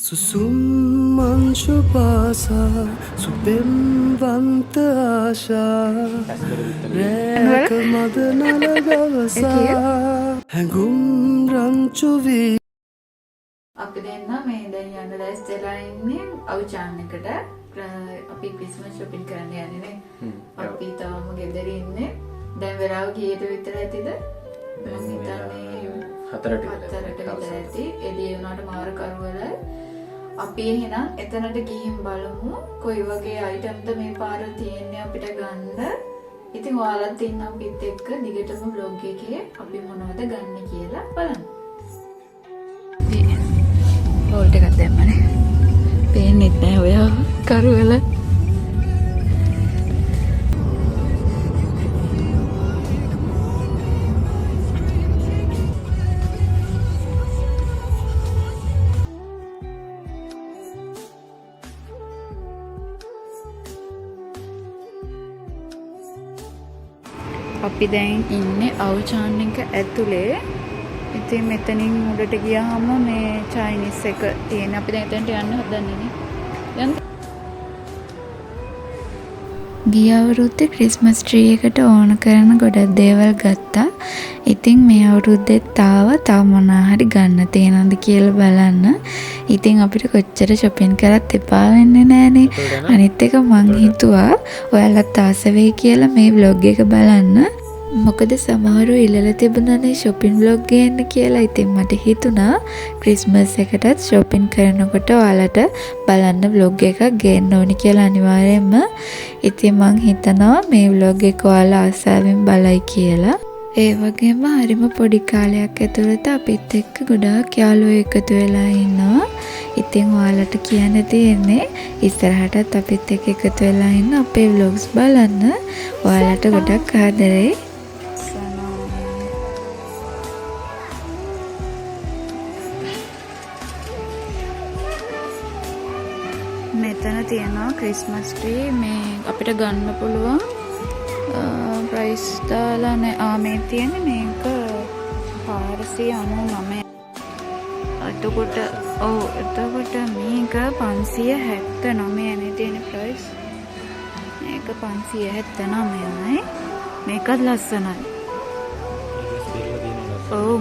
සුසුම් මංශුපාසා සුපෙම්වන්ත ආශා රෑක මද නලගවසා හැඟුම් රංචුවී අපි දෙන්න මේ දැන් යන්න දැස්තලා ඉන්නේ අවුචාන් එකට අපි ක්‍රිස්මස් shopping කරන්න යන්නේ නේ. අපි තාම ගෙදර ඉන්නේ. දැන් වෙලාව කීයට විතර ඇතිද? මම හිතන්නේ 4ට විතර ඇති. එළිය වුණාට මාර කරවල. අපි එහෙනම් එතනට ගිහින් බලමු කොයි වගේ අයිටම්ද මේ පාර තියෙන්නේ අපිට ගන්න. ඉතින් ඔයාලත් ඉන්න අපිත් එක්ක දිගටම vlog එකේ අපි මොනවද ගන්න කියලා බලමු. බෝල්ට් එකක් දැම්මනේ. පේන්නේ නැහැ ඔයා කරුවල. අපි දැන් ඉන්නේ අවුචාන් එක ඇතුලේ. ඉතින් මෙතනින් උඩට ගියාම මේ චයිනීස් එක තියෙන. අපි දැන් එතනට යන්න හදන්නේ නේ. යන්න. ගිය අවුරුද්දේ ක්‍රිස්මස් ට්‍රී එකට ඕන කරන ගොඩක් දේවල් ගත්තා. ඉතින් මේ අවුරුද්දෙත් ආවා තව මොනවා හරි ගන්න තියෙනවද කියලා බලන්න. ඉතින් අපිට කොච්චර shopping කරත් එපා වෙන්නේ නැහනේ. අනිත් එක මං හිතුවා ඔයාලත් ආස වෙයි කියලා මේ vlog එක බලන්න. මොකද සමහරව ඉල්ලලා තිබුණානේ shopping vlog ගේන්න කියලා. ඉතින් මට හිතුණා ක්‍රිස්මස් එකටත් shopping කරනකොට ඔයාලට බලන්න vlog එකක් ගේන්න ඕනි කියලා අනිවාර්යයෙන්ම. ඉතින් මං හිතනවා මේ vlog එක ඔයාලා ආසාවෙන් බලයි කියලා. ඒ වගේම හරිම පොඩි කාලයක් ඇතුළත අපිත් එක්ක ගොඩාක් යාළුවෝ එකතු වෙලා ඉන්නවා. ඉතින් ඔයාලට කියන්න තියෙන්නේ ඉස්සරහටත් අපිත් එක්ක එකතු වෙලා ඉන්න අපේ vlogs බලන්න. ඔයාලට ගොඩක් ආදරෙයි. මෙතන තියෙනවා ක්‍රිස්මස් ට්‍රී. මේ අපිට ගන්න පුළුවන් ප්‍රයිස් දාලා නෑ. මේ තියෙන්නේ මේක 499. එතකොට මේක 579 නේ තියෙන ප්‍රයිස්. මේක 579යි. මේකත් ලස්සනයි. ඔව්.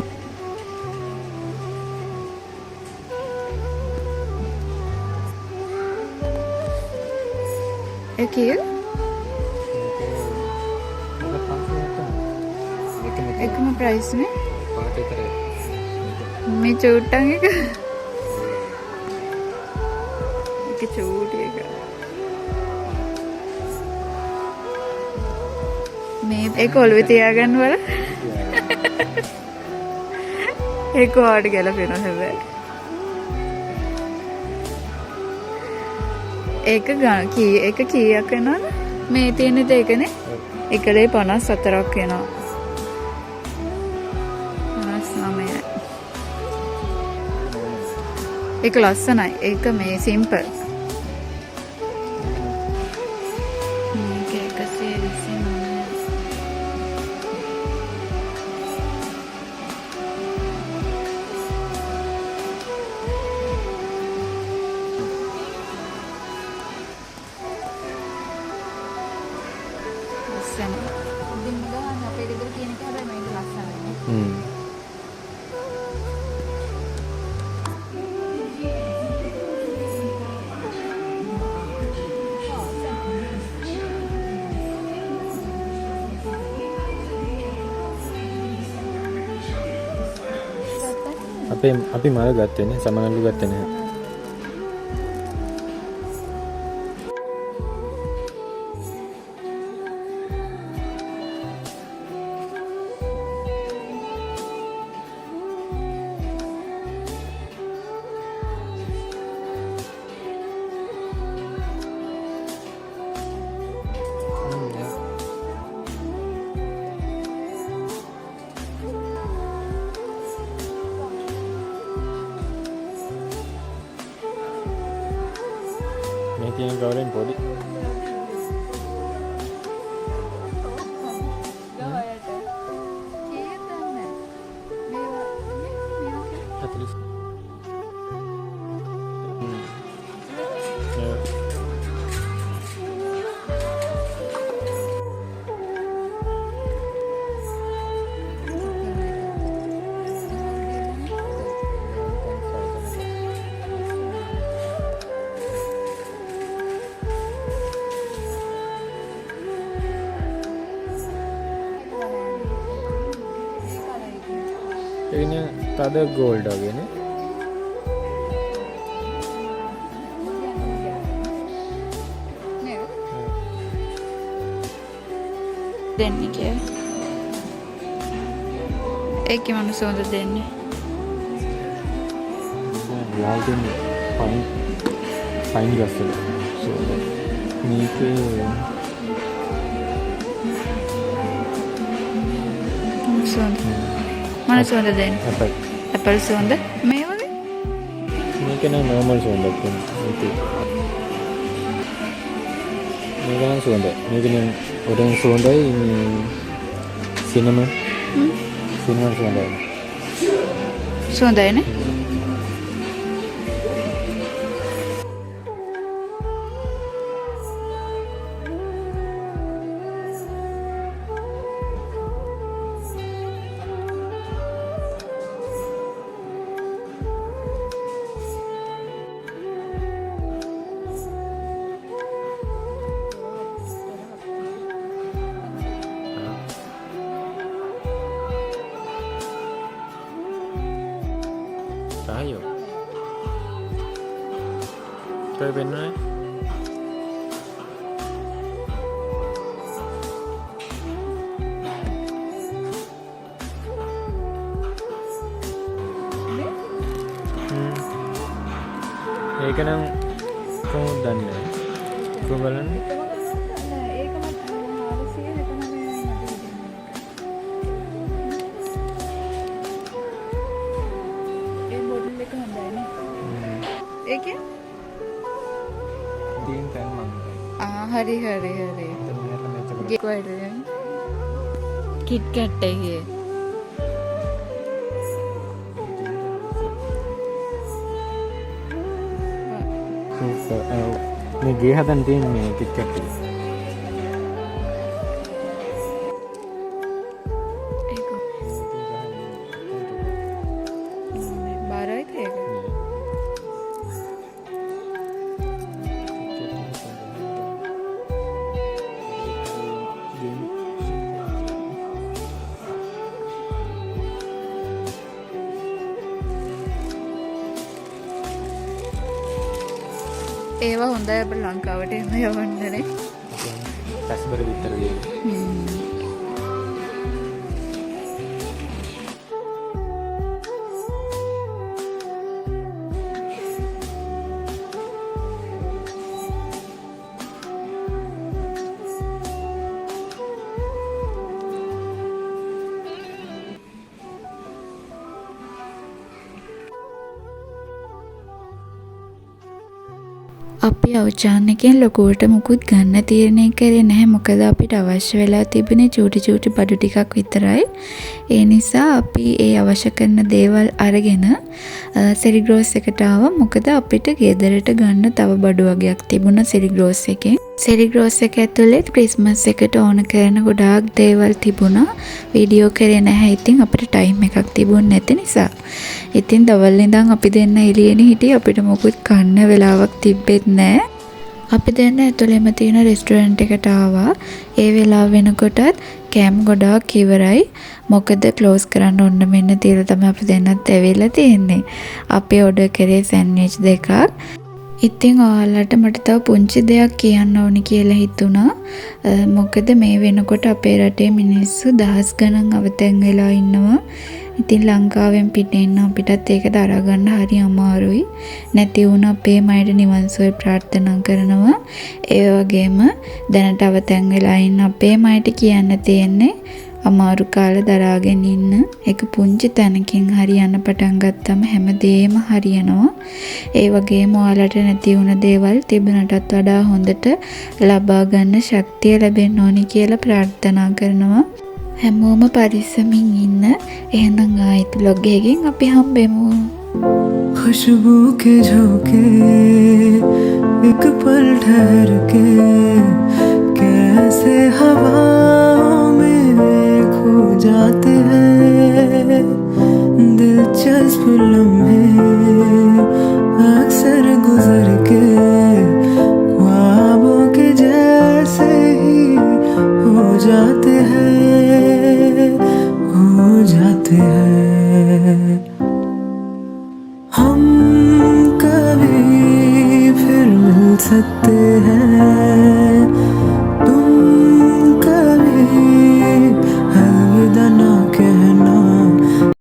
එකේ එකම ප්‍රයිස් නේ. මේ චූට්ටන් එක චූටි එක මේ ඒක ඔළුවේ තියාගන්න වල ඒක ඔයාලට ගැලපෙනවා හැබැයි. ඒක කීයක් වෙනවද? මේ තියෙන දෙකනේ. 154ක් වෙනවා. 59යි. ඒක ලස්සනයි. ඒක මේ සිම්පල්. මේක 129. අපි මල් ගත්තේ නේ. සමනල්ලු ගත්තේ නැහැ. මේ තියෙන ගවරෙන් පොඩි ඒකනේ තද ගෝල්ඩ් වගේනේ. දෙන්නේ කියලා. ඒකේ මම සොඳ දෙන්නේ. लाल दिन फाइन गස්සල මේකේ සොඳ මම සොඳ දෙන්නේ. අපල් ඇපල් සොඳ මේ වගේ මේක නම් නෝමල් සුවඳක් තියෙනවා. මේක නම් සුවඳ. මේක නම් ඔරෙන් සුවඳයි සිනමන් සුවඳයි. සොඳයිනේ. Tayo. Kaya benar. ඒක නම් කොහොමද දන්නේ? කොහොමද? ඒකේ දීන් තැන් මං හරි කිට් කැට් එකේ මේ ගේ හදන්න තියෙන මේ කිට් කැට් එක. ඒක බාරයිද ඒක ඒවා හොඳයි අපේ ලංකාවට එන්න යවන්නනේ. පැස්බර විතර දෙන්නේ. අපි අවචාන්නකෙන් ලොකුවට මුකුත් ගන්න තීරණය කරේ නැහැ. මොකද අපිට අවශ්‍ය වෙලා තිබුණේ චූටි බඩු ටිකක් විතරයි. ඒ නිසා අපි ඒ අවශ්‍ය කරන දේවල් අරගෙන සෙරිග්‍රෝස් එකට ආවා. මොකද අපිට ගෙදරට ගන්න තව බඩු වගේක් තිබුණා සෙරිග්‍රෝස් එකෙන්. සෙරිග්‍රෝස් එක ඇතුලේ ක්‍රිස්මස් එකට ඕන කරන ගොඩාක් දේවල් තිබුණා. වීඩියෝ කරේ නැහැ. ඉතින් අපිට ටයිම් එකක් තිබුණ නැති නිසා. ඉතින් දවල් ඉඳන් අපි දෙන්න එළියනේ හිටියේ. අපිට මොකුත් කන්න වෙලාවක් තිබ්බෙත් නැහැ. අපි දෙන්න ඇතුළේම තියෙන රෙස්ටුරන්ට් එකට ආවා. ඒ වෙලාව වෙනකොටත් කැම් ගොඩාක් ඉවරයි. මොකද ක්ලෝස් කරන්න ඕන මෙන්න තියලා තමයි අපි දෙන්නත් ඇවිල්ලා තියෙන්නේ. අපි ඕඩර් කරේ සෑන්ඩ්විච් දෙකක්. ඉතින් ඔයාලට මට තව පුංචි දෙයක් කියන්න ඕනි කියලා හිතුණා. මොකද මේ වෙනකොට අපේ රටේ මිනිස්සු දහස් ගණන් අවතැන් වෙලා ඉන්නවා. ඉතින් ලංකාවෙන් පිටින් ඉන්න අපිටත් ඒක දරා ගන්න හරි අමාරුයි. නැති වුණ අපේ මයට නිවන් සුවය ප්‍රාර්ථනා කරනවා. ඒ වගේම දැනට අවතැන් වෙලා ඉන්න අපේ මයට කියන්න තියෙන්නේ අමාරු කාලේ දරාගෙන ඉන්න. ඒක පුංචි තැනකින් හරියන්න පටන් ගත්තම හැමදේම හරියනවා. ඒ වගේම ඔයාලට නැති වුණ දේවල් තිබුණටත් වඩා හොඳට ලබා ගන්න ශක්තිය ලැබෙන්න ඕනි කියලා ප්‍රාර්ථනා කරනවා. හැමෝම පරිස්සමින් ඉන්න. එහෙනම් ආයෙත් vlog එකකින් අපි හම්බෙමු. खुशबू के झोंके एक पल ठहर के कैसे हवाओं में खो जाते हैं दिलचस्प लम्हे अक्सर गुजर के ख्वाबों के जैसे ही हो जाते हैं सकते